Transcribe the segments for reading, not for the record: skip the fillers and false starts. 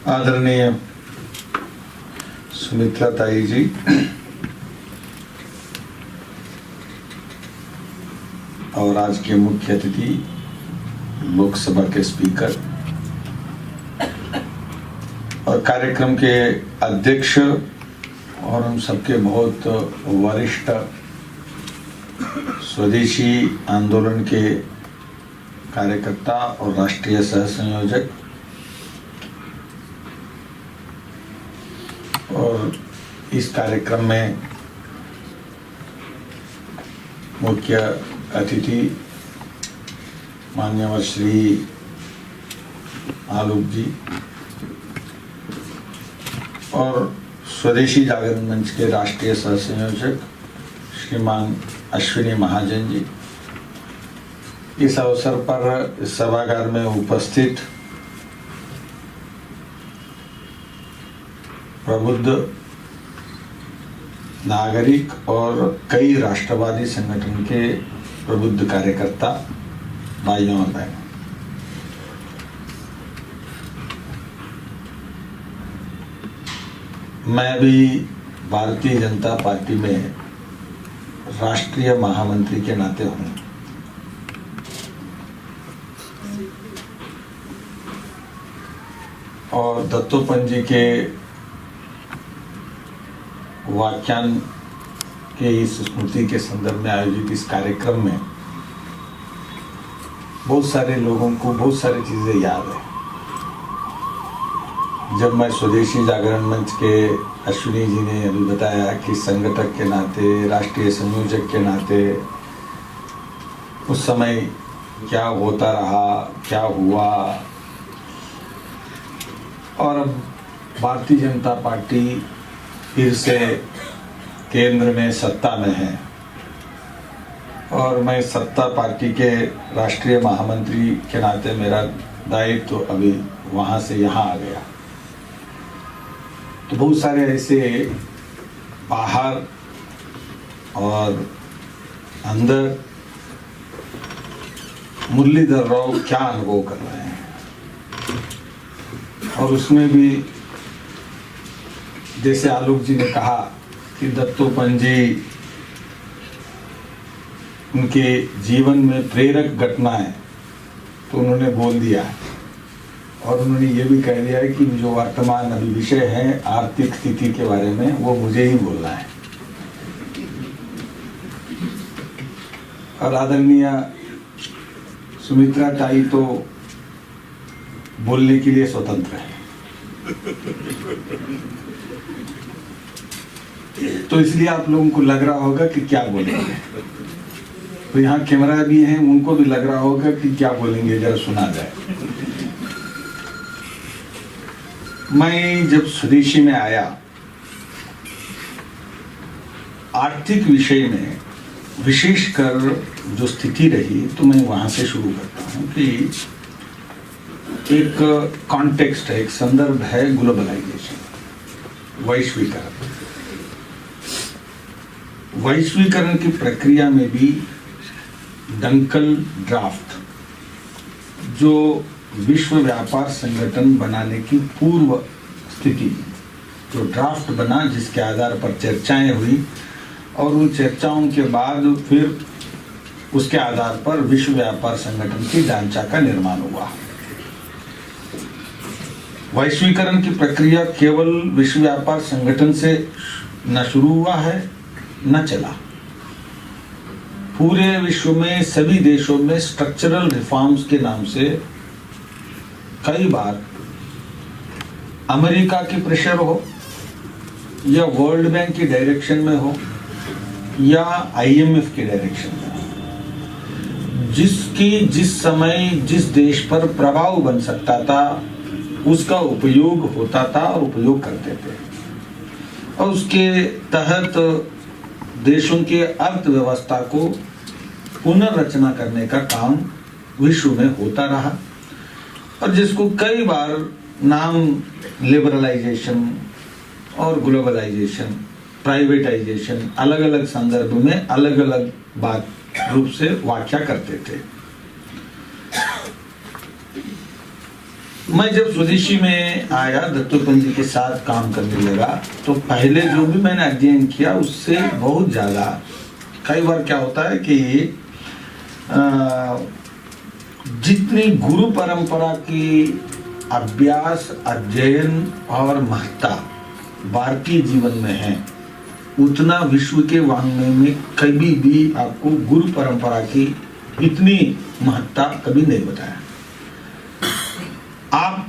आदरणीय सुमित्रा ताई जी, और आज के मुख्य अतिथि लोकसभा के स्पीकर और कार्यक्रम के अध्यक्ष और हम सबके बहुत वरिष्ठ स्वदेशी आंदोलन के कार्यकर्ता और राष्ट्रीय सह संयोजक और इस कार्यक्रम में मुख्य अतिथि मान्यवर श्री आलोक जी और स्वदेशी जागरण मंच के राष्ट्रीय सह संयोजक श्रीमान अश्विनी महाजन जी, इस अवसर पर इस सभागार में उपस्थित प्रबुद्ध नागरिक और कई राष्ट्रवादी संगठन के प्रबुद्ध कार्यकर्ता भाइयों और बहनों, मैं भी भारतीय जनता पार्टी में राष्ट्रीय महामंत्री के नाते हूं। और दत्तोपंत जी के व्याख्यान के इस स्मृति के संदर्भ में आयोजित इस कार्यक्रम में बहुत सारे लोगों को बहुत सारी चीजें याद है। जब मैं स्वदेशी जागरण मंच के अश्विनी जी ने अभी बताया कि संगठक के नाते, राष्ट्रीय संयोजक के नाते उस समय क्या होता रहा, क्या हुआ, और अब भारतीय जनता पार्टी फिर से केंद्र में सत्ता में है और मैं सत्ता पार्टी के राष्ट्रीय महामंत्री के नाते मेरा दायित्व तो अभी वहां से यहाँ आ गया। तो बहुत सारे ऐसे बाहर और अंदर मुरलीधर राव क्या अनुभव कर रहे हैं, और उसमें भी जैसे आलोक जी ने कहा कि दत्तोपंत जी उनके जीवन में प्रेरक घटनाएं तो उन्होंने बोल दिया है, और उन्होंने ये भी कह दिया है कि जो वर्तमान अभी विषय है आर्थिक स्थिति के बारे में, वो मुझे ही बोलना है। और आदरणीय सुमित्रा ताई तो बोलने के लिए स्वतंत्र है, तो इसलिए आप लोगों को लग रहा होगा कि क्या बोलेंगे। तो यहाँ कैमरा भी है, उनको भी लग रहा होगा कि क्या बोलेंगे, जरा सुना जाए। मैं जब स्वदेशी में आया, आर्थिक विषय में विशेषकर जो स्थिति रही, तो मैं वहां से शुरू करता हूं कि एक कॉन्टेक्स्ट है, एक संदर्भ है ग्लोबलाइजेशन, वैश्वीकरण। वैश्वीकरण की प्रक्रिया में भी डंकल ड्राफ्ट, जो विश्व व्यापार संगठन बनाने की पूर्व स्थिति, जो ड्राफ्ट बना जिसके आधार पर चर्चाएं हुई, और उन चर्चाओं के बाद फिर उसके आधार पर विश्व व्यापार संगठन की ढांचा का निर्माण हुआ। वैश्वीकरण की प्रक्रिया केवल विश्व व्यापार संगठन से न शुरू हुआ है न चला। पूरे विश्व में सभी देशों में स्ट्रक्चरल रिफॉर्म्स के नाम से कई बार अमेरिका की प्रेशर हो या वर्ल्ड बैंक की डायरेक्शन में हो या आईएमएफ की डायरेक्शन में हो, जिसकी जिस समय जिस देश पर प्रभाव बन सकता था उसका उपयोग होता था और उपयोग करते थे, और उसके तहत देशों के अर्थव्यवस्था को पुनर्रचना करने का काम विश्व में होता रहा, और जिसको कई बार नाम लिबरलाइजेशन और ग्लोबलाइजेशन, प्राइवेटाइजेशन अलग अलग संदर्भ में अलग अलग बात रूप से व्याख्या करते थे। मैं जब स्वदेशी में आया, दत्तोपंत जी के साथ काम करने लगा, तो पहले जो भी मैंने अध्ययन किया उससे बहुत ज्यादा, कई बार क्या होता है कि जितनी गुरु परंपरा की अभ्यास, अध्ययन और महत्ता भारतीय जीवन में है, उतना विश्व के वाङ्मय में कभी भी आपको गुरु परंपरा की इतनी महत्ता कभी नहीं बताया। आप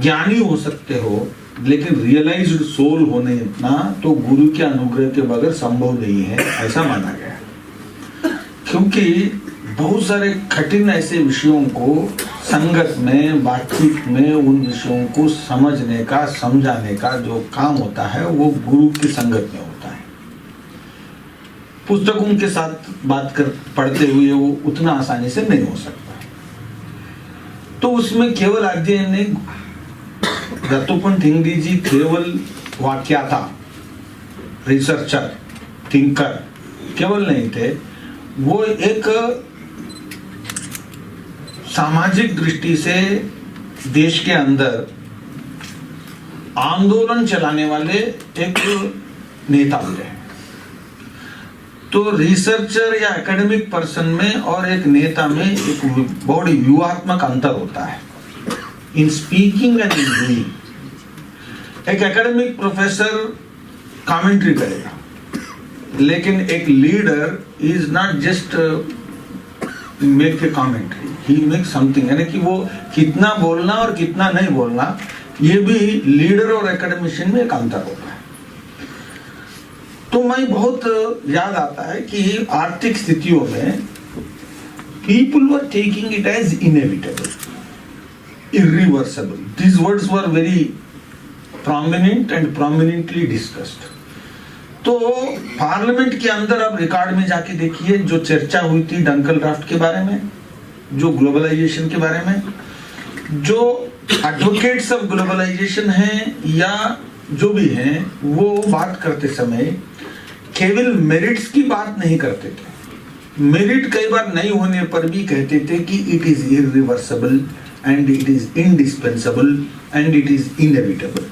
ज्ञानी हो सकते हो, लेकिन रियलाइज्ड सोल होने इतना तो गुरु के अनुग्रह के बगैर संभव नहीं है, ऐसा माना गया। क्योंकि बहुत सारे कठिन ऐसे विषयों को संगत में, बातचीत में उन विषयों को समझने का, समझाने का जो काम होता है वो गुरु की संगत में होता है। पुस्तकों के साथ पढ़ते हुए वो उतना आसानी से नहीं हो सकता। तो उसमें केवल अध्ययन नहीं, दत्तोपंत ठेंगड़ी जी केवल वाक्याता, रिसर्चर, थिंकर केवल नहीं थे, वो एक सामाजिक दृष्टि से देश के अंदर आंदोलन चलाने वाले एक नेता भी रहे। तो रिसर्चर या एकेडमिक पर्सन में और एक नेता में एक बहुत व्यूहात्मक अंतर होता है in speaking and in doing. एक एकेडमिक प्रोफेसर कमेंट्री करेगा, लेकिन एक leader is not just make a commentary, he make something. यानी कि वो कितना बोलना और कितना नहीं बोलना, ये भी लीडर और एकेडमिशियन में एक अंतर होता है। तो मैं बहुत याद आता है कि आर्थिक स्थितियों में people were taking it as inevitable, irreversible. These words were very prominent and prominently discussed. तो पार्लियामेंट के अंदर अब रिकॉर्ड में जाके देखिए जो चर्चा हुई थी डंकल ड्राफ्ट के बारे में, जो ग्लोबलाइजेशन के बारे में, जो एडवोकेट्स ऑफ ग्लोबलाइजेशन हैं या जो भी हैं, वो बात करते समय केवल मेरिट्स की बात नहीं करते थे। मेरिट कई बार नहीं होने पर भी कहते थे कि it is irreversible and it is indispensable and it is inevitable।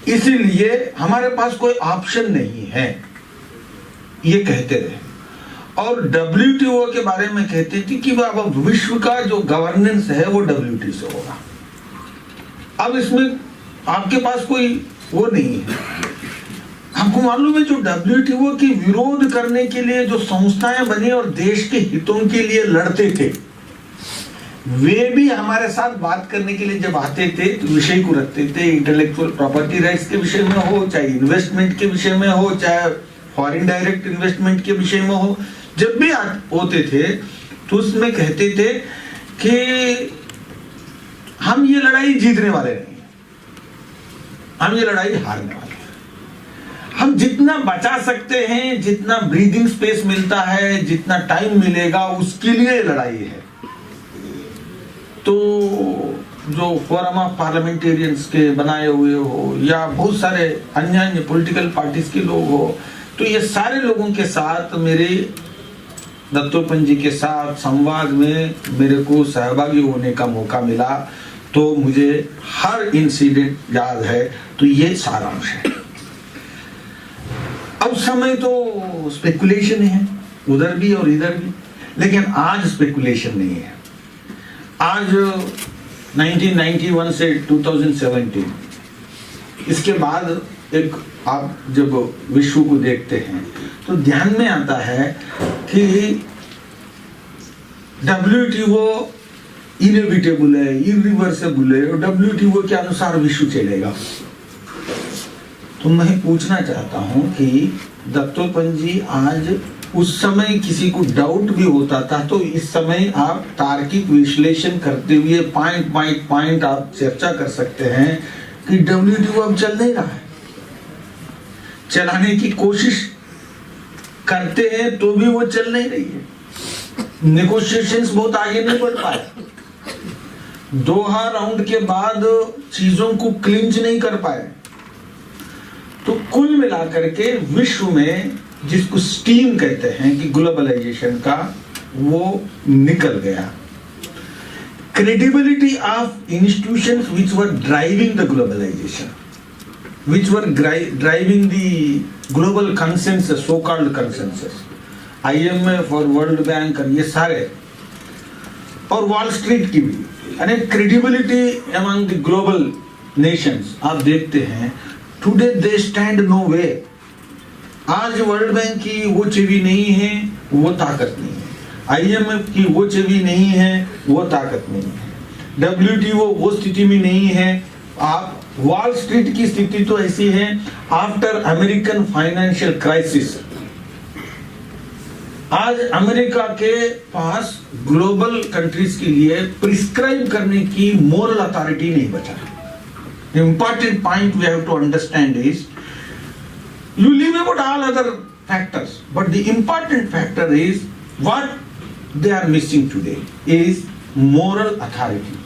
इसीलिए हमारे पास कोई ऑप्शन नहीं है, ये कहते रहे। और WTO के बारे में कहते थे कि अब विश्व का जो गवर्नेंस है वो WTO से होगा। अब इसमें आपके पास कोई वो नहीं है। आपको मालूम है जो WTO की विरोध करने के लिए जो संस्थाएं बनी और देश के हितों के लिए लड़ते थे, वे भी हमारे साथ बात करने के लिए जब आते थे तो विषय को रखते थे। इंटेलेक्चुअल प्रॉपर्टी राइट्स के विषय में हो, चाहे इन्वेस्टमेंट के विषय में हो, चाहे फॉरेन डायरेक्ट इन्वेस्टमेंट के विषय में हो, जब भी होते थे तो उसमें कहते थे कि हम ये लड़ाई जीतने वाले नहीं, हम ये लड़ाई हारने वाले हैं। हम जितना बचा सकते हैं, जितना ब्रीदिंग स्पेस मिलता है, जितना टाइम मिलेगा, उसके लिए लड़ाई है। तो जो फोरम ऑफ पार्लियामेंटेरियंस के बनाए हुए हो या बहुत सारे अन्य पॉलिटिकल पार्टीज के लोग हो, तो ये सारे लोगों के साथ मेरे दत्तोपंत जी के साथ संवाद में मेरे को सहभागी होने का मौका मिला। तो मुझे हर इंसिडेंट याद है। तो ये सारांश है। अब समय तो स्पेकुलेशन है, उधर भी और इधर भी, लेकिन आज स्पेकुलेशन नहीं है। आज 1991 से 2017, इसके बाद एक आप जब विश्व को देखते हैं तो ध्यान में आता है कि WTO इनएविटेबल है, इरिवर्सिबल है, और WTO के अनुसार विश्व चलेगा। तो मैं पूछना चाहता हूं कि दत्तोपंत जी आज, उस समय किसी को डाउट भी होता था तो इस समय आप तार्किक विश्लेषण करते हुए पॉइंट बाय पॉइंट आप चर्चा कर सकते हैं कि WTO अब चल नहीं रहा है। चलाने की कोशिश करते हैं तो भी वो चल नहीं रही है। नेगोशिएशंस बहुत आगे नहीं बढ़ पाए। दोहा राउंड के बाद चीजों को क्लिंच नहीं कर पाए। तो कुल मिलाकर के विश्व में जिसको स्टीम कहते हैं कि ग्लोबलाइजेशन का, वो निकल गया। credibility of institutions which were driving the globalization, which were driving the global consensus, so-called consensus, IMF और वर्ल्ड बैंक और ये सारे, और वॉल स्ट्रीट की भी, यानी credibility among the global nations आप देखते हैं, today they stand no way. आज वर्ल्ड बैंक की वो छवि नहीं है, वो ताकत नहीं है, IMF की वो छवि नहीं है, वो ताकत नहीं है, WTO वो स्थिति में नहीं है। आप वॉल स्ट्रीट की स्थिति तो ऐसी है, आफ्टर अमेरिकन फाइनेंशियल क्राइसिस आज अमेरिका के पास ग्लोबल कंट्रीज के लिए प्रिस्क्राइब करने की मोरल अथॉरिटी नहीं बचा। The important point we have to understand is, you leave about all other factors, but the important factor is what they are missing today is moral authority.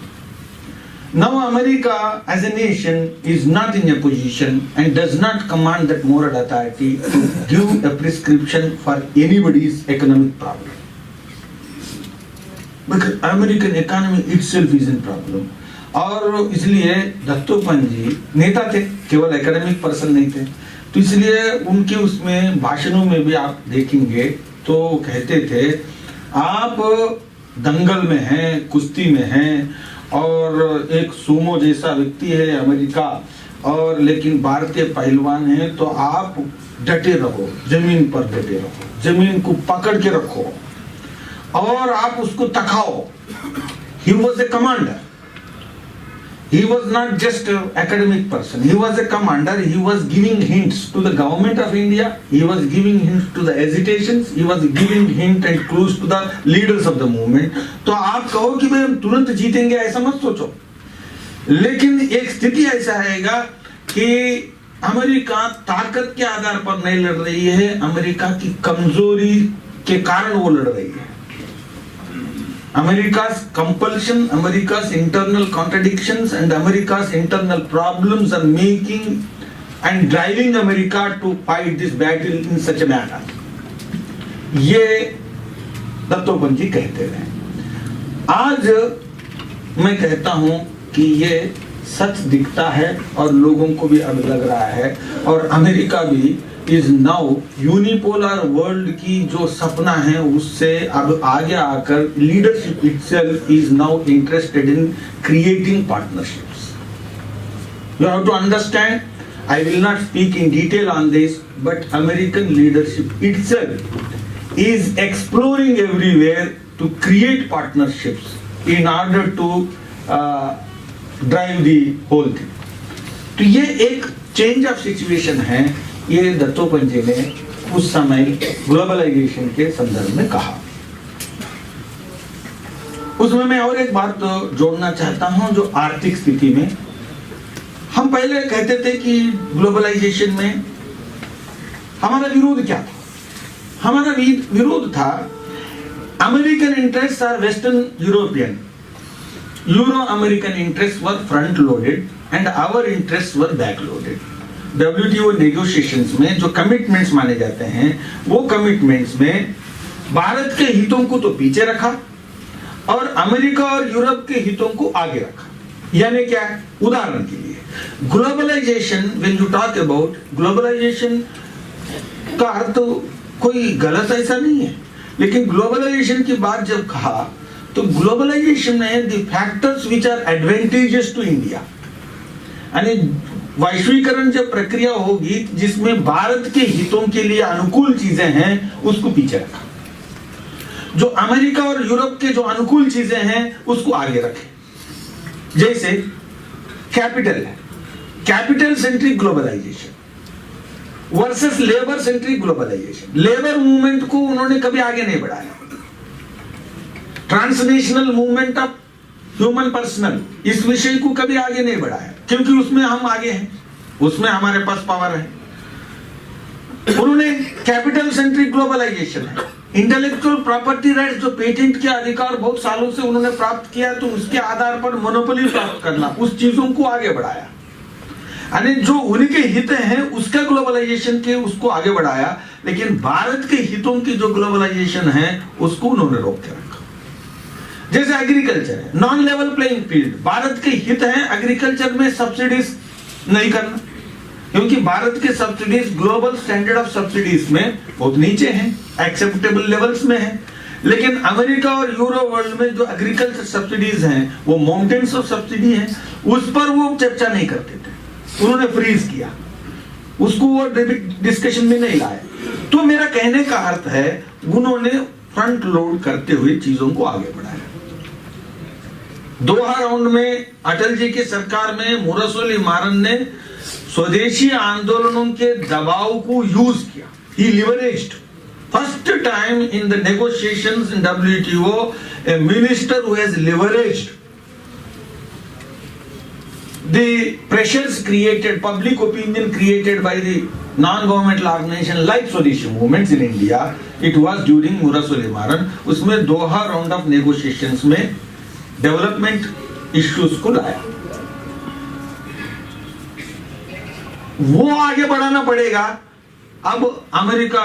Now America as a nation is not in a position and does not command that moral authority to give a prescription for anybody's economic problem. Because American economy itself is in problem. और इसलिए दत्तोपंत जी नेता थे, केवल academic person नहीं थे, तो इसलिए उनके उसमें भाषणों में भी आप देखेंगे तो कहते थे आप दंगल में हैं, कुश्ती में हैं और एक सूमो जैसा व्यक्ति है अमेरिका, और लेकिन भारतीय पहलवान है, तो आप डटे रहो, जमीन पर डटे रहो, जमीन को पकड़ के रखो और आप उसको तकाओ। He was a commander. He was not just an academic person. He was a commander. He was giving hints to the government of India. He was giving hints to the hesitations. He was giving hint and clues to the leaders of the movement. तो आप कहो कि भाई हम तुरंत जीतेंगे, ऐसा मत सोचो। लेकिन एक स्थिति ऐसा आएगा कि अमेरिका ताकत के आधार पर नहीं लड़ रही है, अमेरिका की कमजोरी के कारण वो लड़ रही है। America's compulsion, America's internal contradictions and America's internal problems are making and driving America to fight this battle in such a manner. ये दत्तोपंत जी कहते रहे। आज मैं कहता हूं कि ये सच दिखता है और लोगों को भी अब लग रहा है, और अमेरिका भी इज नाउ यूनिपोलर वर्ल्ड की जो सपना है उससे अब आगे आकर leadership itself is now interested in creating partnerships. You have to understand, I will not speak in detail on this, but American leadership itself is exploring everywhere to create partnerships in order to drive the whole thing. तो ये एक change of situation है, ये दत्तोपंत जी ने उस समय globalisation के संदर्भ में कहा। उसमें मैं और एक बात जोड़ना चाहता हूं, जो आर्थिक स्थिति में हम पहले कहते थे कि ग्लोबलाइजेशन में हमारा विरोध क्या था। हमारा विरोध था American interest or western European, Euro American interest were front loaded and our interest were back loaded. WTO negotiations में जो कमिटमेंट्स माने जाते हैं, वो कमिटमेंट्स में भारत के हितों को तो पीछे रखा और अमेरिका और यूरोप के हितों को आगे रखा। यानी क्या? उदाहरण के लिए globalisation, when you talk about globalisation का अर्थ कोई गलत ऐसा नहीं है, लेकिन ग्लोबलाइजेशन की बात जब कहा तो ग्लोबलाइजेशन में the factors which are advantages to India, यानी वैश्वीकरण जब प्रक्रिया होगी जिसमें भारत के हितों के लिए अनुकूल चीजें हैं उसको पीछे रखा, जो अमेरिका और यूरोप के जो अनुकूल चीजें हैं उसको आगे रखे। जैसे कैपिटल है, capital centric globalisation versus labour centric globalisation. Labour movement को उन्होंने कभी आगे नहीं बढ़ाया। Transnational movement of human personal, इस विषय को कभी आगे नहीं बढ़ाया, क्योंकि उसमें हम आगे हैं, उसमें हमारे पास पावर है। उन्होंने कैपिटल सेंट्रिक ग्लोबलाइजेशन है, इंटेलेक्चुअल प्रॉपर्टी राइट्स, जो पेटेंट के अधिकार बहुत सालों से उन्होंने प्राप्त किया, तो उसके आधार पर मोनोपोली प्राप्त करना, उस चीजों को आगे बढ़ाया, यानी जो उनके हित हैं उसका ग्लोबलाइजेशन के उसको आगे बढ़ाया। लेकिन भारत के हितों की जो ग्लोबलाइजेशन है उसको उन्होंने रोक के रखा। जैसे एग्रीकल्चर है, non level playing field. Bharat के हित है एग्रीकल्चर में सब्सिडीज नहीं करना, क्योंकि भारत के subsidies global standard of subsidies में बहुत नीचे हैं, एक्सेप्टेबल लेवल्स में है। लेकिन अमेरिका और यूरो वर्ल्ड में जो एग्रीकल्चर सब्सिडीज हैं वो माउंटेन्स ऑफ सब्सिडी है, उस पर वो चर्चा नहीं करते थे, उन्होंने फ्रीज किया उसको, वो डिस्कशन में नहीं लाए। तो मेरा कहने का अर्थ है उन्होंने फ्रंट लोड करते हुए चीजों को आगे बढ़ाया। दोहा राउंड में अटल जी की सरकार में मुरसोली मारन ने स्वदेशी आंदोलनों के दबाव को यूज किया। He leveraged first time in the negotiations in WTO a minister who has leveraged the pressures created, public opinion created by the non-governmental organization like Swadeshi movements in India. It was during मुरसोली मारन। उसमें दोहा round of negotiations में development issues को लाया। वो आगे बढ़ाना पड़ेगा। अब America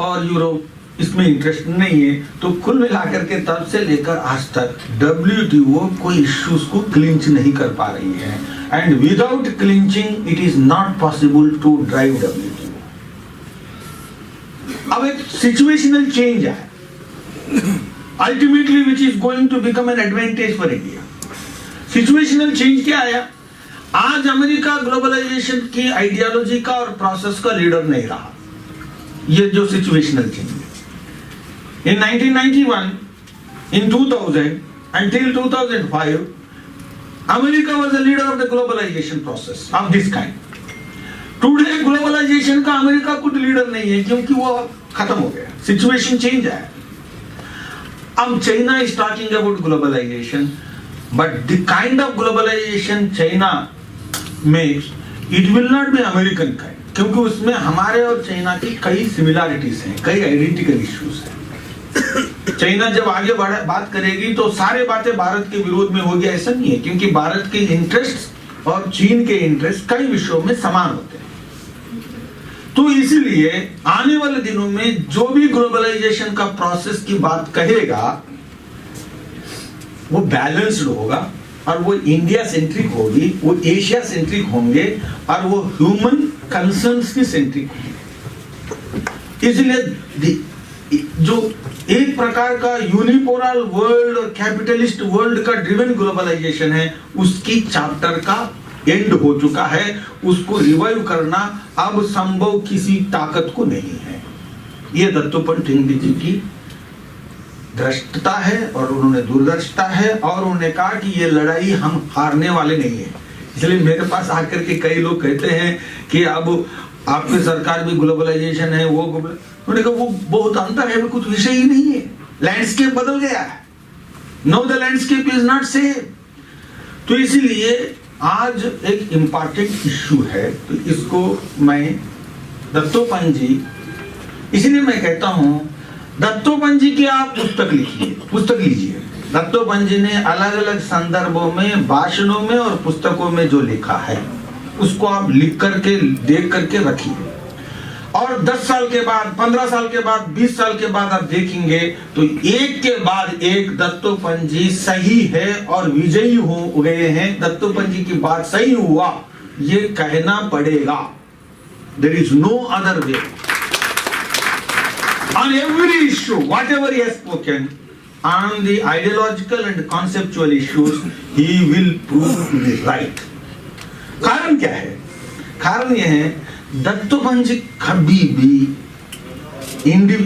और यूरोप इसमें इंटरेस्ट नहीं है, तो कुल मिलाकर के तब से लेकर आज तक WTO कोई इश्यूज को क्लिंच नहीं कर पा रही है। And without clinching it is not possible to drive WTO। अब एक सिचुएशनल चेंज है ultimately which is going to become an advantage for India. Situational change क्या आया? आज अमेरिका ग्लोबलाइजेशन की आइडियोलॉजी का और प्रोसेस का लीडर नहीं रहा। ये जो सिचुएशनल चेंज है इन 1991, in 2000 until 2005 America was the leader of the globalization process of this kind. Today globalization का अमेरिका कुछ लीडर नहीं है, क्योंकि वो खत्म हो गया, सिचुएशन चेंज है। अब China is talking about globalization, but the kind of globalization China makes, it will not be American kind, क्योंकि उसमें हमारे और चाइना की कई सिमिलरिटीज हैं, कई आइडेंटिकल इश्यूज हैं। चाइना जब आगे बात करेगी तो सारे बातें भारत के विरोध में होगी, ऐसा नहीं है, क्योंकि भारत के इंटरेस्ट और चीन के इंटरेस्ट कई विषयों में समान होते हैं। तो इसीलिए आने वाले दिनों में जो भी ग्लोबलाइजेशन का प्रोसेस की बात कहेगा वो बैलेंस्ड होगा, और वो इंडिया सेंट्रिक होगी, वो एशिया सेंट्रिक होंगे, और वो ह्यूमन कंसर्न्स की सेंट्रिक होंगे। इसलिए जो एक प्रकार का यूनिपोलर वर्ल्ड और कैपिटलिस्ट वर्ल्ड का ड्रिवन ग्लोबलाइजेशन है, उसकी चैप्टर का एंड हो चुका है। उसको रिवाइव करना अब संभव किसी ताकत को नहीं है। ये दत्तोपंत ठेंगड़ी जी की दृष्टता है और उन्होंने दूरदर्शिता है, और उन्होंने कहा कि ये लड़ाई हम हारने वाले नहीं है। इसलिए मेरे पास आकर के कई लोग कहते हैं कि अब आपकी सरकार भी ग्लोबलाइजेशन है, वो उन्होंने कहा वो बहुत अंतर है, वो कुछ विषय ही नहीं है, लैंडस्केप बदल गया है। Know the landscape is not same. तो इसीलिए आज एक इंपॉर्टेंट इश्यू है, तो इसको मैं दत्तोपंत जी, इसलिए मैं कहता हूं दत्तोपंत जी की आप पुस्तक लिखिए, पुस्तक लीजिए। दत्तोपंत जी ने अलग अलग संदर्भों में, भाषणों में और पुस्तकों में जो लिखा है उसको आप लिख करके, देख करके रखिए, और 10 साल के बाद, 15 साल के बाद, 20 साल के बाद आप देखेंगे तो एक के बाद एक दत्तोपंत जी सही है और विजयी हो गए हैं। दत्तोपंत जी की बात सही हुआ ये कहना पड़ेगा। There is no other way. On every issue, whatever he has spoken, on the ideological and conceptual issues, he will prove to be right. कारण क्या है? कारण यह है दत्तोपंत जी कभी भी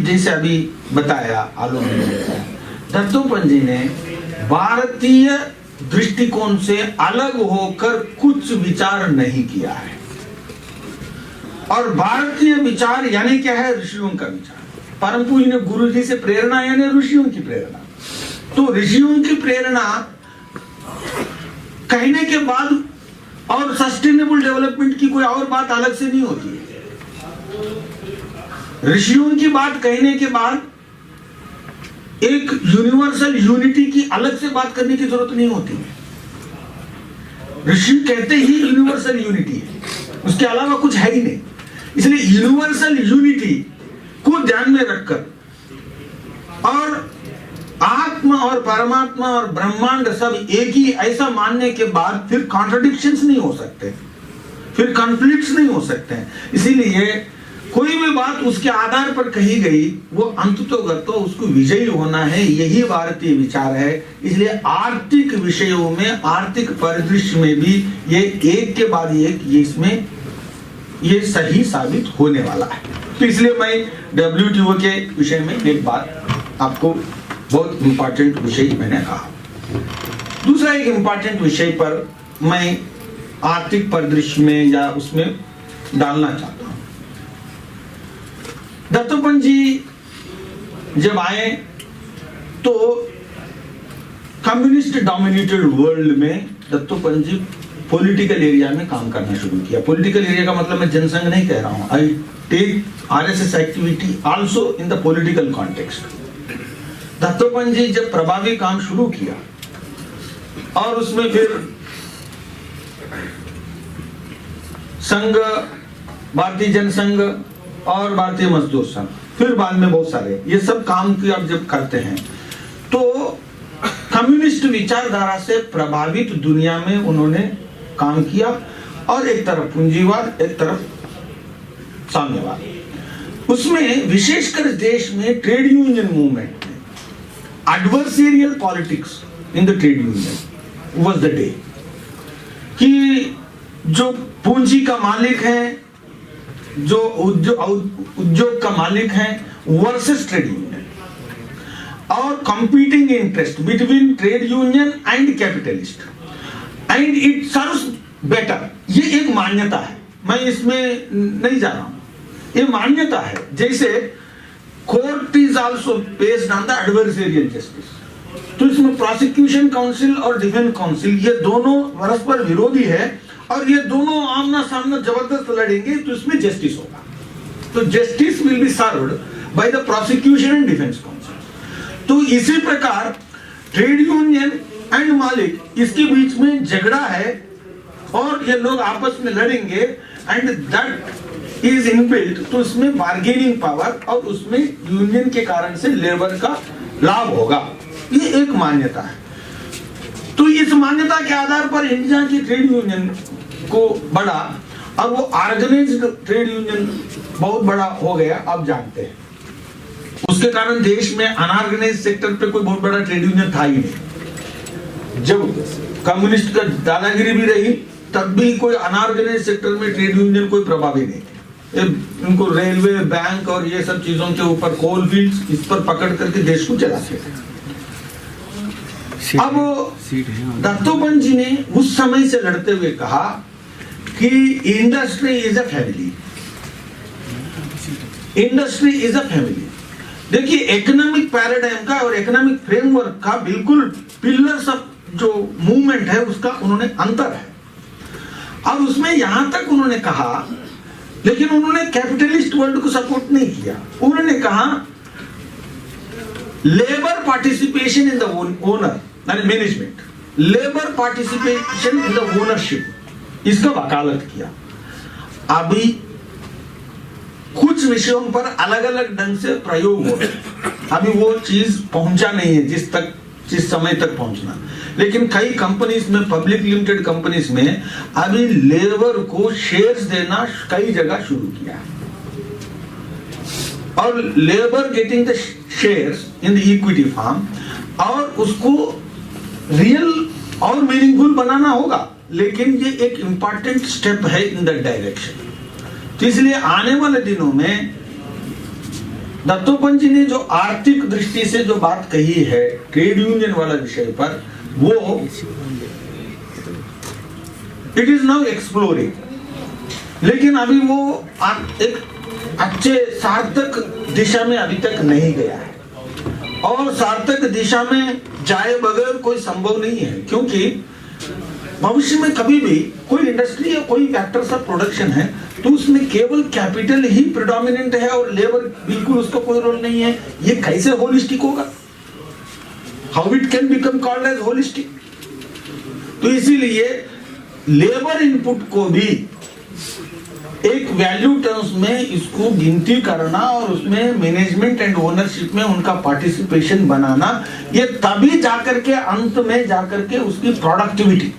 जैसे अभी बताया आलोक ने बताया, दत्तोपंत जी ने भारतीय दृष्टिकोण से अलग होकर कुछ विचार नहीं किया है। और भारतीय विचार यानी क्या है? ऋषियों का विचार। परम पूज्य गुरु जी से प्रेरणा यानी ऋषियों की प्रेरणा। तो ऋषियों की प्रेरणा कहने के बाद और सस्टेनेबल डेवलपमेंट की कोई और बात अलग से नहीं होती है। ऋषियों की बात कहने के बाद एक यूनिवर्सल यूनिटी की अलग से बात करने की जरूरत नहीं होती है। ऋषि कहते ही यूनिवर्सल यूनिटी है, उसके अलावा कुछ है ही नहीं। इसलिए यूनिवर्सल यूनिटी को ध्यान में रखकर और आप जीवात्मा और परमात्मा और ब्रह्मांड सब एक ही ऐसा मानने के बाद फिर कॉन्ट्रडिक्शंस नहीं हो सकते, फिर कॉन्फ्लिक्ट्स नहीं हो सकते हैं। इसीलिए कोई भी बात उसके आधार पर कही गई वो अंततोगत्वा उसको विजयी होना है, यही भारतीय विचार है। इसलिए आर्थिक विषयों में, आर्थिक परिदृश्य में भी ये एक के बाद एक इसमें ये सही साबित होने वाला है। तो इसलिए मैं WTO के विषय में एक बात आपको, बहुत इंपॉर्टेंट विषय मैंने कहा। दूसरा एक इंपॉर्टेंट विषय पर मैं आर्थिक परिदृश्य में या उसमें डालना चाहता हूं। दत्तोपंत जी जब आए तो कम्युनिस्ट डोमिनेटेड वर्ल्ड में दत्तोपंत जी पॉलिटिकल एरिया में काम करना शुरू किया। पॉलिटिकल एरिया का मतलब मैं जनसंघ नहीं कह रहा हूं, I take RSS activity also in the political context. Dattopant ji जब प्रभावी काम शुरू किया और उसमें फिर संघ, भारतीय जनसंघ और भारतीय मजदूर संघ, फिर बाद में बहुत सारे ये सब काम की आप जब करते हैं तो कम्युनिस्ट विचारधारा से प्रभावित दुनिया में उन्होंने काम किया। और एक तरफ पूंजीवाद, एक तरफ साम्यवाद। उसमें विशेषकर देश में ट्रेड यूनियन मूवमेंट में adversarial politics in the trade union was the day कि जो पूंजी का मालिक है, जो उद्योग का मालिक है वर्सेस ट्रेड यूनियन, और competing interest between trade union and capitalist and it serves better. ये एक मान्यता है, मैं इसमें नहीं जा रहा हूं, ये मान्यता है। जैसे court is also based on the adversarial justice, तो इसमें प्रोसिक्यूशन काउंसिल और डिफेंस काउंसिल ये दोनों परस्पर विरोधी है और ये दोनों आमना सामना जबरदस्त लड़ेंगे तो इसमें जस्टिस होगा। तो justice will be served by the prosecution and defence council. तो इसी प्रकार ट्रेड यूनियन एंड मालिक इसके बीच में झगड़ा है और ये लोग आपस में लड़ेंगे एंड दैट इज इनबिल्ट। तो इसमें बार्गेनिंग पावर और उसमें यूनियन के कारण से लेबर का लाभ होगा, ये एक मान्यता है। तो इस मान्यता के आधार पर इंडिया की ट्रेड यूनियन को बढ़ा और वो ऑर्गेनाइज्ड ट्रेड यूनियन बहुत बड़ा हो गया, आप जानते हैं। उसके कारण देश में अनऑर्गेनाइज्ड सेक्टर पे कोई बहुत बड़ा ट्रेड यूनियन था ही नहीं। जब कम्युनिस्ट का दादागिरी भी रही तब भी कोई अनऑर्गेनाइज्ड सेक्टर में ट्रेड यूनियन कोई प्रभावी नहीं थे। उनको रेलवे, बैंक और ये सब चीजों के ऊपर, कोल फील्ड्स, इस पर पकड़ करके देश को चलाते थे। अब दत्तोपंत जी ने उस समय से लड़ते हुए कहा कि industry is a family, industry is a family. देखिए इकोनॉमिक पैराडाइम का और इकोनॉमिक फ्रेमवर्क का बिल्कुल पिलर्स ऑफ जो मूवमेंट है उसका उन्होंने अंतर है। और उसमें यहां तक उन्होंने कहा, लेकिन उन्होंने कैपिटलिस्ट वर्ल्ड को सपोर्ट नहीं किया। उन्होंने कहा labour participation in the owner and management, labour participation in the ownership, इसका वकालत किया। अभी कुछ विषयों पर अलग अलग ढंग से प्रयोग हो रहे हैं, अभी वो चीज पहुंचा नहीं है जिस समय तक पहुंचना। लेकिन कई कंपनीज में, पब्लिक लिमिटेड कंपनीज में अभी लेबर को शेयर्स देना कई जगह शुरू किया है और labour getting the shares in the equity form, और उसको रियल और मीनिंगफुल बनाना होगा। लेकिन ये एक इंपॉर्टेंट स्टेप है इन दैट डायरेक्शन। तो इसलिए आने वाले दिनों में दत्तोपंत जी ने जो आर्थिक दृष्टि से जो बात कही है ट्रेड यूनियन वाला विषय पर, वो इट इज नाउ एक्सप्लोरिंग, लेकिन अभी वो एक अच्छे सार्थक दिशा में अभी तक नहीं गया है। और सार्थक दिशा में जाए बगैर कोई संभव नहीं है, क्योंकि भविष्य में कभी भी कोई इंडस्ट्री या कोई फैक्टर्स ऑफ प्रोडक्शन है तो उसमें केवल कैपिटल ही प्रेडोमिनेंट है और लेबर बिल्कुल उसका कोई रोल नहीं है। ये कैसे होलिस्टिक होगा? How it can become called as holistic? तो इसीलिए लेबर इनपुट को भी एक वैल्यू टर्म्स में इसको गिनती करना और उसमें मैनेजमेंट एंड ओनरशिप में उनका पार्टिसिपेशन बनाना, ये तभी जाकर के अंत में जाकर के उसकी प्रोडक्टिविटी।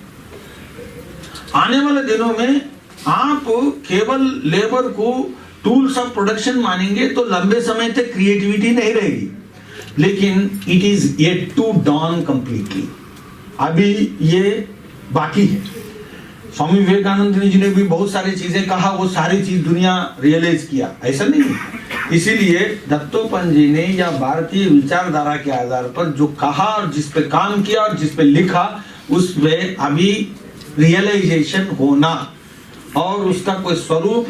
आने वाले दिनों में आप केवल लेबर को टूल्स ऑफ प्रोडक्शन मानेंगे तो लंबे समय तक क्रिएटिविटी नहीं रहेगी, लेकिन it is yet to dawn completely. अभी ये बाकी है। स्वामी विवेकानंद जी ने भी बहुत सारी चीजें कहा, वो सारी चीज दुनिया रियलाइज किया, ऐसा नहीं है। इसीलिए दत्तोपंत जी ने या भारतीय विचारधारा के आधार पर जो कहा और जिस पे काम किया और जिस पे लिखा, उस पे अभी रियलाइजेशन होना और उसका कोई स्वरूप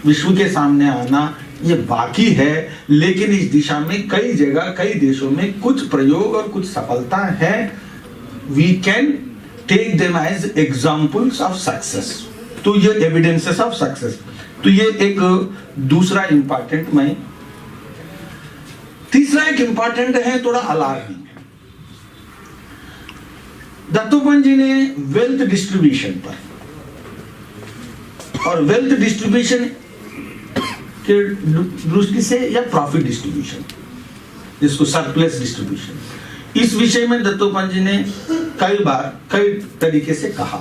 विश्व के सामने आना ये बाकी है। लेकिन इस दिशा में कई जगह कई देशों में कुछ प्रयोग और कुछ सफलता है। We can take them as examples of success. तो ये एविडेंसेस ऑफ सक्सेस। तो ये एक दूसरा इंपॉर्टेंट। मैं तीसरा एक इंपॉर्टेंट है, थोड़ा अलार्मिंग। दत्तोपंत जी ने वेल्थ डिस्ट्रीब्यूशन पर और वेल्थ डिस्ट्रीब्यूशन के दृष्टि से या प्रॉफिट डिस्ट्रीब्यूशन, जिसको सरप्लस डिस्ट्रीब्यूशन, इस विषय में दत्तोपंत जी ने कई बार कई तरीके से कहा।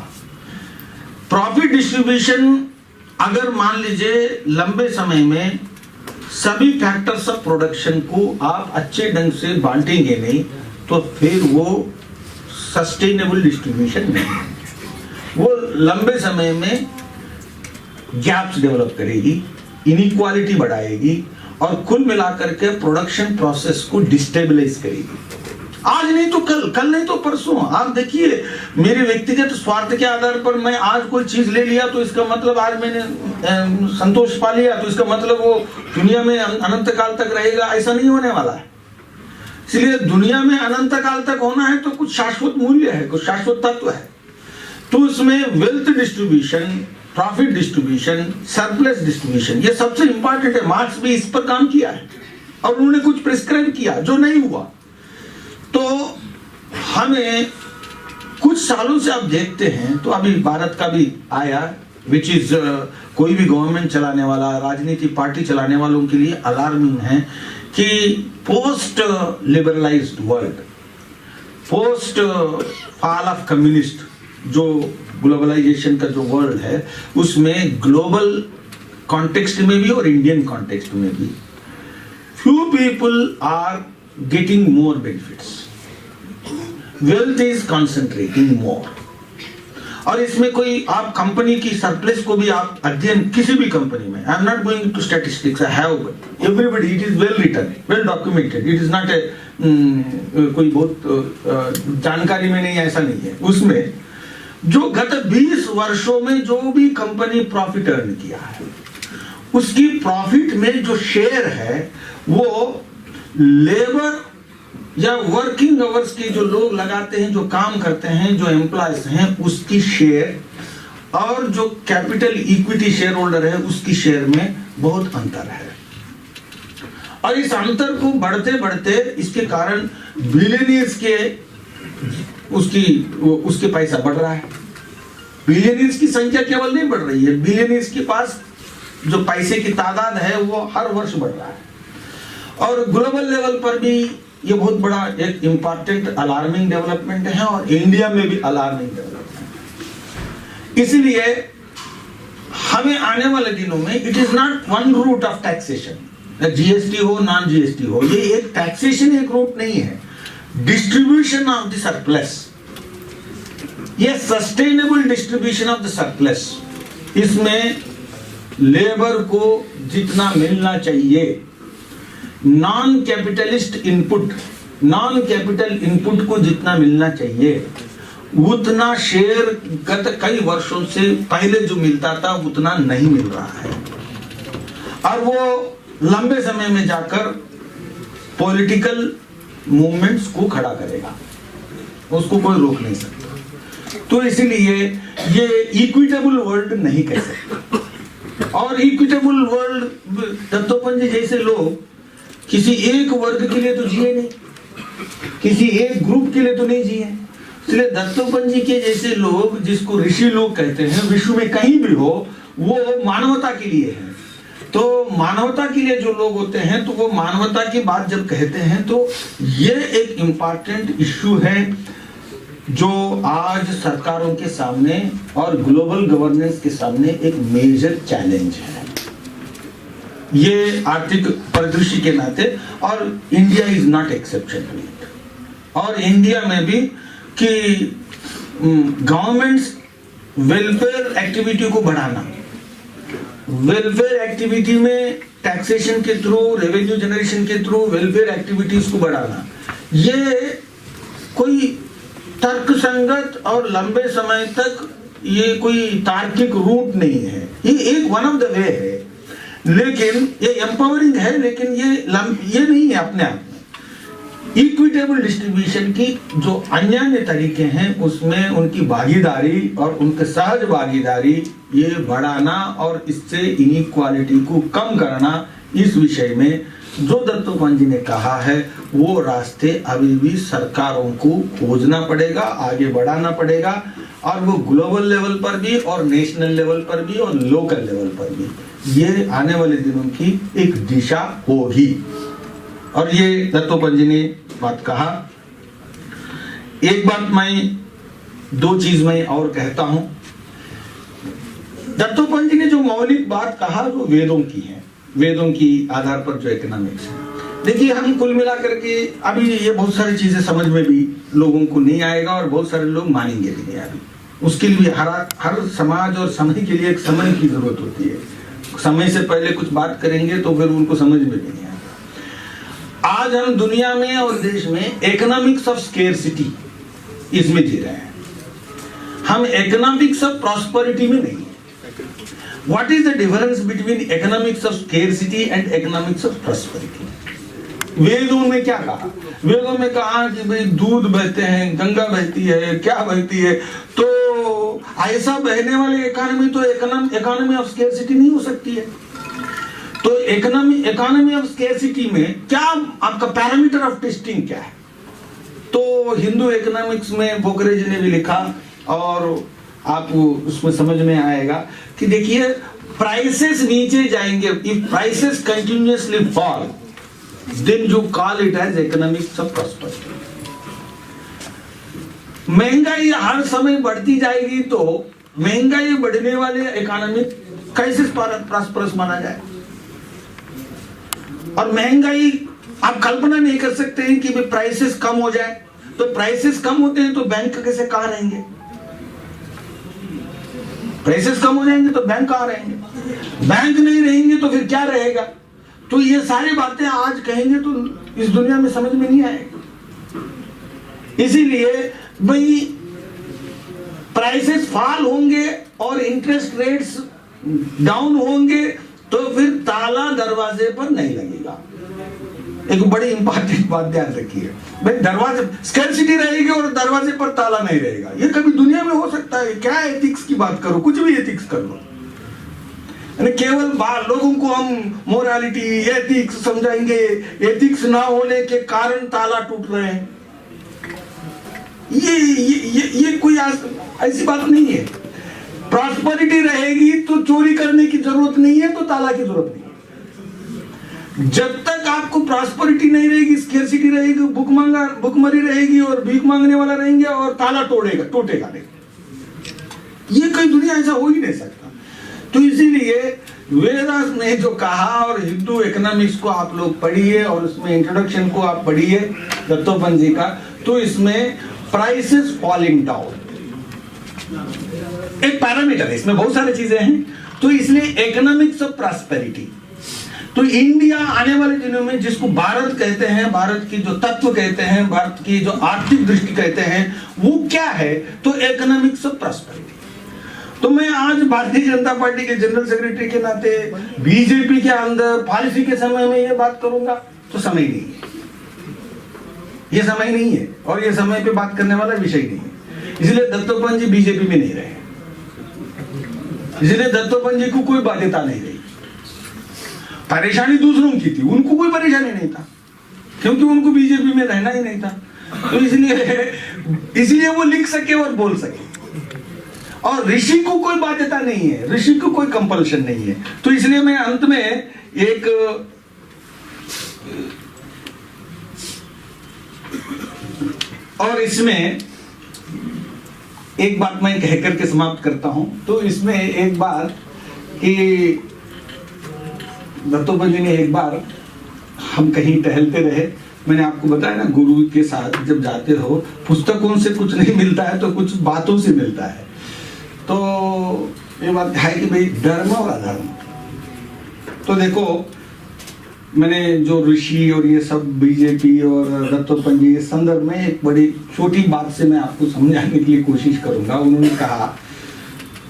प्रॉफिट डिस्ट्रीब्यूशन अगर मान लीजिए लंबे समय में सभी फैक्टर्स ऑफ प्रोडक्शन को आप अच्छे ढंग से बांटेंगे नहीं, तो फिर वो सस्टेनेबल डिस्ट्रीब्यूशन नहीं है। वो लंबे समय में गैप्स डेवलप करेगी, इनइक्वालिटी बढ़ाएगी और कुल मिलाकर के प्रोडक्शन प्रोसेस को डिस्टेबलाइज करेगी। आज नहीं तो कल, कल नहीं तो परसों। आप देखिए, मेरे व्यक्तिगत स्वार्थ के आधार पर मैं आज कोई चीज ले लिया तो इसका मतलब आज मैंने संतोष पा लिया तो इसका मतलब वो दुनिया में अनंत काल तक रहेगा, ऐसा नहीं होने वाला है। इसलिए दुनिया में अनंत काल तक होना है तो कुछ शाश्वत मूल्य है, कुछ शाश्वत तत्व है। तो उसमें wealth distribution, profit distribution, surplus distribution, ये सबसे इंपॉर्टेंट है। मार्क्स भी इस पर काम किया है और उन्होंने कुछ प्रिस्क्राइब किया जो नहीं हुआ। तो हमें कुछ सालों से आप देखते हैं तो अभी भारत का भी आया, विच इज कोई भी गवर्नमेंट चलाने वाला, राजनीति पार्टी चलाने वालों के लिए अलार्मिंग है कि post liberalised world, post fall of communist, जो ग्लोबलाइजेशन का जो वर्ल्ड है, उसमें ग्लोबल कॉन्टेक्स्ट में भी और इंडियन कॉन्टेक्स्ट में भी few people are getting more benefits. Wealth is concentrating more. और इसमें कोई आप कंपनी की सरप्लस को भी आप अध्ययन किसी भी कंपनी में, I am not going to statistics, I have everybody, it is well written, well documented, it is not a कोई बहुत जानकारी में नहीं, ऐसा नहीं है। उसमें जो गत 20 वर्षों में जो भी कंपनी प्रॉफिट अर्न किया है, उसकी प्रॉफिट में जो शेयर है वो लेबर या वर्किंग आवर्स के जो लोग लगाते हैं, जो काम करते हैं, जो एम्प्लॉयज हैं, उसकी शेयर और जो कैपिटल इक्विटी शेयर होल्डर है उसकी शेयर में बहुत अंतर है। और इस अंतर को बढ़ते बढ़ते इसके कारण बिलियनियर्स के उसके पैसा बढ़ रहा है। बिलियनियर्स की संख्या केवल नहीं बढ़ रही है, बिलियनियर्स के पास जो पैसे की तादाद है वो हर वर्ष बढ़ रहा है। और ग्लोबल लेवल पर भी ये बहुत बड़ा एक इंपॉर्टेंट अलार्मिंग डेवलपमेंट है और इंडिया में भी अलार्मिंग डेवलपमेंट। इसलिए हमें आने वाले दिनों में it is not one route of taxation, GST हो नॉन जीएसटी हो, ये एक टैक्सेशन एक रूट नहीं है। डिस्ट्रीब्यूशन ऑफ द सरप्लस, ये sustainable distribution of the surplus, इसमें लेबर को जितना मिलना चाहिए, non capitalist input, non capital input को जितना मिलना चाहिए, उतना शेयर गत कई वर्षों से पहले जो मिलता था उतना नहीं मिल रहा है। और वो लंबे समय में जाकर पॉलिटिकल मूवमेंट्स को खड़ा करेगा, उसको कोई रोक नहीं सकता। तो इसीलिए ये इक्विटेबल वर्ल्ड नहीं कह सकते। और इक्विटेबल वर्ल्ड, दत्तोपंत जी जैसे लोग किसी एक वर्ग के लिए तो जिए नहीं, किसी एक ग्रुप के लिए तो नहीं जिए। इसलिए दत्तोपंत जी के जैसे लोग, जिसको ऋषि लोग कहते हैं, विश्व में कहीं भी हो, वो मानवता के लिए है। तो मानवता के लिए जो लोग होते हैं तो वो मानवता की बात जब कहते हैं तो ये एक इम्पॉर्टेंट इश्यू है जो आज सरकारों के सामने और ग्लोबल गवर्नेंस के सामने एक मेजर चैलेंज है, ये आर्थिक परिदृश्य के नाते। और India is not exception to it. और इंडिया में भी कि गवर्नमेंट्स वेलफेयर एक्टिविटी को बढ़ाना, वेलफेयर एक्टिविटी में टैक्सेशन के थ्रू, रेवेन्यू जनरेशन के थ्रू वेलफेयर एक्टिविटीज को बढ़ाना, ये कोई तर्कसंगत और लंबे समय तक ये कोई तार्किक रूट नहीं है। ये एक वन ऑफ द वे है, लेकिन ये एम्पावरिंग है, लेकिन ये नहीं है अपने आप में। इक्विटेबल डिस्ट्रीब्यूशन की जो अन्य तरीके हैं उसमें उनकी भागीदारी और उनके सहज भागीदारी ये बढ़ाना और इससे इनइक्वालिटी को कम करना, इस विषय में जो दत्तोपंत जी ने कहा है वो रास्ते अभी भी सरकारों को खोजना पड़ेगा, आगे बढ़ाना पड़ेगा। और वो ग्लोबल लेवल पर भी और नेशनल लेवल पर भी और लोकल लेवल पर भी ये आने वाले दिनों की एक दिशा होगी। और ये दत्तोपंत जी ने बात कहा। एक बात मैं, दो चीज मैं और कहता हूं। दत्तोपंत जी ने जो मौलिक बात कहा वो वेदों की है, वेदों की आधार पर जो इकोनॉमिक्स है। देखिए, हम कुल मिलाकर के अभी ये बहुत सारी चीजें समझ में भी लोगों को नहीं आएगा और बहुत सारे लोग मानेंगे भी नहीं। अभी उसके लिए हर समाज और समय के लिए एक समय की जरूरत होती है। समय से पहले कुछ बात करेंगे तो फिर उनको समझ में भी नहीं आएगा। आज हम दुनिया में और देश में इकोनॉमिक्स ऑफ स्केर्सिटी इसमें जी रहे हैं, हम इकोनॉमिक्स ऑफ प्रॉस्पेरिटी में नहीं। What is the difference between economics of scarcity and economics of prosperity? वेदों में क्या कहा? वेदों में कहा कि भाई दूध बहते हैं, गंगा बहती है, क्या बहती है, तो ऐसा बहने वाली इकोनॉमी तो इकोनॉमी ऑफ स्केर्सिटी नहीं हो सकती है। तो इकोनॉमी ऑफ स्केर्सिटी में क्या आपका पैरामीटर ऑफ टेस्टिंग क्या है? तो हिंदू इकोनॉमिक्स में बोकरेज ने भी लिखा और आपको उसमें समझ में आएगा कि देखिए, प्राइसेस नीचे जाएंगे, if prices continuously fall then you call it as economics of prosperity. महंगाई हर समय बढ़ती जाएगी तो महंगाई बढ़ने वाले इकोनॉमी कैसे प्रॉस्परस माना जाए? और महंगाई आप कल्पना नहीं कर सकते हैं कि प्राइसेस कम हो जाए, तो प्राइसेस कम होते हैं तो बैंक कैसे कहां रहेंगे? प्राइसेस कम हो जाएंगे तो बैंक कहां रहेंगे? बैंक नहीं रहेंगे तो फिर क्या रहेगा? तो ये सारी बातें आज कहेंगे तो इस दुनिया में समझ में नहीं आएगा। इसीलिए भाई प्राइसेस फॉल होंगे और इंटरेस्ट रेट्स डाउन होंगे तो फिर ताला दरवाजे पर नहीं लगेगा। एक बड़ी इंपॉर्टेंट बात ध्यान रखिए भाई, दरवाजे स्कैर्सिटी रहेगी और दरवाजे पर ताला नहीं रहेगा, ये कभी दुनिया में हो सकता है? क्या एथिक्स की बात करो, कुछ भी एथिक्स कर लो, केवल लोगों को हम मोरालिटी एथिक्स समझाएंगे, एथिक्स ना होने के कारण ताला टूट रहे हैं, ये कोई ऐसी बात नहीं है। प्रॉस्पेरिटी रहेगी तो चोरी करने की जरूरत नहीं है, तो ताला की जरूरत नहीं है। जब तक आपको प्रॉस्पेरिटी नहीं रहेगी, स्केर्सिटी रहेगी, भुखमरी रहेगी और भीख मांगने वाला रहेंगे और ताला टूटेगा नहीं, ये कई दुनिया ऐसा हो ही नहीं सकता। तो इसीलिए वेदास ने जो कहा, और हिंदू इकोनॉमिक्स को आप लोग पढ़िए और उसमें इंट्रोडक्शन को आप पढ़िए दत्तोपंत जी का, तो इसमें प्राइसेस फॉलिंग डाउन एक पैरामीटर है, इसमें बहुत सारी चीजें हैं। तो इसलिए इकोनॉमिक्स ऑफ प्रॉस्पेरिटी, तो इंडिया आने वाले दिनों में जिसको भारत कहते हैं, भारत की जो तत्व कहते हैं, भारत की जो आर्थिक दृष्टि कहते हैं, वो क्या है? तो इकोनॉमिक्स ऑफ प्रॉस्पेरिटी। तो मैं आज भारतीय जनता पार्टी के जनरल सेक्रेटरी के नाते बीजेपी के अंदर पॉलिसी के समय में ये बात करूंगा तो समय नहीं है, ये समय नहीं है और ये समय पे बात करने वाला विषय नहीं है। इसलिए दत्तोपंत जी बीजेपी में नहीं रहे, इसलिए दत्तोपंत जी को कोई बाध्यता नहीं रही। परेशानी दूसरों की थी, उनको कोई परेशानी नहीं था क्योंकि उनको बीजेपी में रहना ही नहीं था। तो इसलिए वो लिख सके और बोल सके। और ऋषि को कोई बाध्यता नहीं है, ऋषि को कोई कंपल्शन नहीं है। तो इसलिए मैं अंत में एक और इसमें एक बात मैं कह करके समाप्त करता हूं। तो इसमें एक बार कि दत्तोपंत जी ने एक बार, हम कहीं टहलते रहे, मैंने आपको बताया ना गुरु के साथ जब जाते हो पुस्तकों से कुछ नहीं मिलता है तो कुछ बातों से मिलता है। तो ये बात है कि भाई धर्म और अधर्म, तो देखो मैंने जो ऋषि और ये सब बीजेपी और दत्तोपंत जी इस संदर्भ में एक बड़ी छोटी बात से मैं आपको समझाने के लिए कोशिश करूंगा। उन्होंने कहा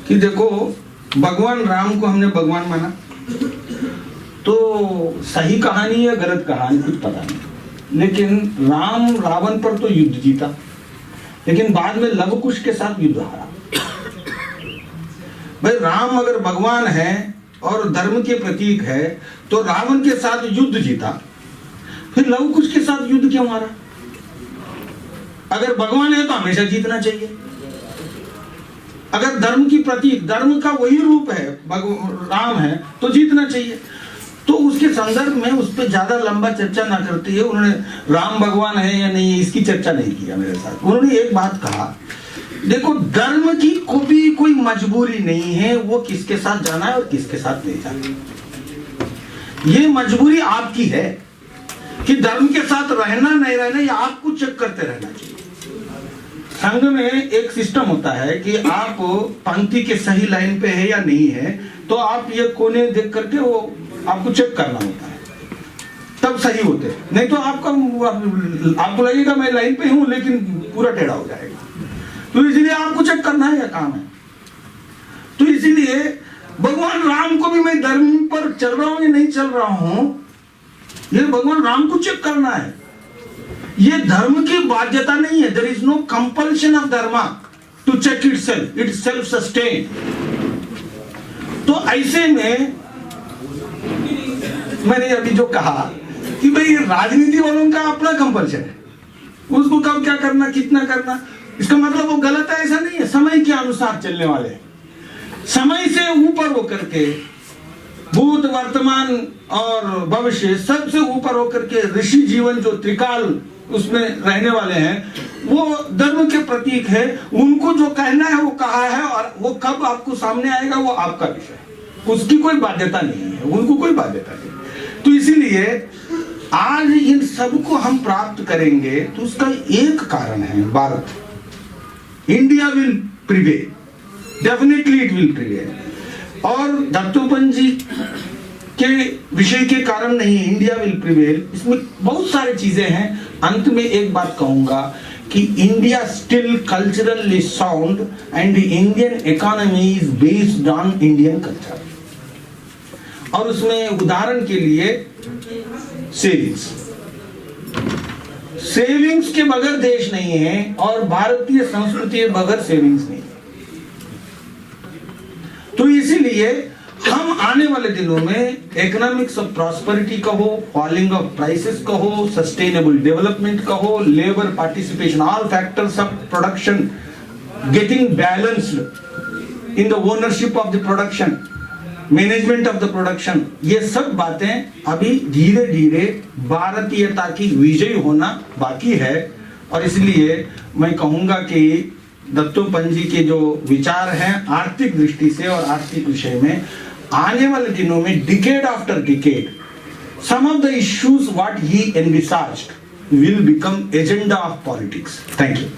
कि देखो भगवान राम को हमने भगवान माना तो सही कहानी या गलत कहानी कुछ पता नहीं, लेकिन राम रावण पर तो युद्ध जीता, लेकिन बाद में लव कुश के साथ युद्ध हारा। भाई राम अगर भगवान है और धर्म के प्रतीक है तो रावण के साथ युद्ध जीता, फिर लव कुश के साथ युद्ध क्यों हारा? अगर भगवान है तो हमेशा जीतना चाहिए। अगर धर्म की प्रतीक, धर्म का वही रूप है, राम है, तो जीतना चाहिए। तो उसके संदर्भ में उस पर ज्यादा लंबा चर्चा ना करते हुए उन्होंने राम भगवान है या नहीं इसकी चर्चा नहीं किया मेरे साथ। उन्होंने एक बात कहा, देखो धर्म की कोई मजबूरी नहीं है वो किसके साथ जाना है और किसके साथ नहीं जाना। ये मजबूरी आपकी है कि धर्म के साथ रहना नहीं रहना, ये आपको चेक करते रहना चाहिए। संघ में एक सिस्टम होता है कि आप पंक्ति के सही लाइन पे है या नहीं है, तो आप ये कोने देख करके वो आपको चेक करना होता है, तब सही होते। नहीं तो आपको लगेगा मैं लाइन पे हूं लेकिन पूरा टेढ़ा हो जाएगा। तो इसलिए आपको चेक करना है, यह काम है। तो इसीलिए भगवान राम को भी मैं धर्म पर चल रहा हूं या नहीं चल रहा हूं, ये भगवान राम को चेक करना है। ये धर्म की बाध्यता नहीं है। There is no compulsion of dharma to check itself, it self sustain. तो ऐसे में मैंने अभी जो कहा कि भाई राजनीति वालों का अपना कंपल्शन है, उसको कब क्या करना, कितना करना, इसका मतलब वो गलत है ऐसा नहीं है। समय के अनुसार चलने वाले, समय से ऊपर होकर के, भूत वर्तमान और भविष्य सबसे ऊपर होकर के ऋषि जीवन जो त्रिकाल उसमें रहने वाले हैं, वो धर्म के प्रतीक है। उनको जो कहना है वो कहा है, और वो कब आपको सामने आएगा वो आपका विषय है, उसकी कोई बाध्यता नहीं है, उनको कोई बाध्यता नहीं। तो इसीलिए आज इन सब को हम प्राप्त करेंगे तो उसका एक कारण है Bharat. India will prevail, definitely it will prevail. और दत्तोपंत जी के विषय के कारण नहीं, इंडिया विल प्रिवेल, इसमें बहुत सारी चीजें हैं। अंत में एक बात कहूंगा कि India still culturally sound and the Indian economy is based on Indian culture. और उसमें उदाहरण के लिए सेविंग्स, सेविंग्स के बगैर देश नहीं है और भारतीय संस्कृति के बगैर सेविंग्स नहीं है। तो इसीलिए हम आने वाले दिनों में इकोनॉमिक्स ऑफ प्रॉस्पेरिटी कहो, फॉलिंग ऑफ प्राइसेस कहो, सस्टेनेबल डेवलपमेंट कहो, labour participation, all factors of production getting balanced in the ownership of the production, management of the production, ये सब बातें अभी धीरे धीरे भारतीयता की विजयी होना बाकी है। और इसलिए मैं कहूंगा कि दत्तोपंत जी के जो विचार हैं आर्थिक दृष्टि से और आर्थिक विषय में, आने वाले दिनों में decade after decade some of the issues what he envisaged will become agenda of politics. Thank you.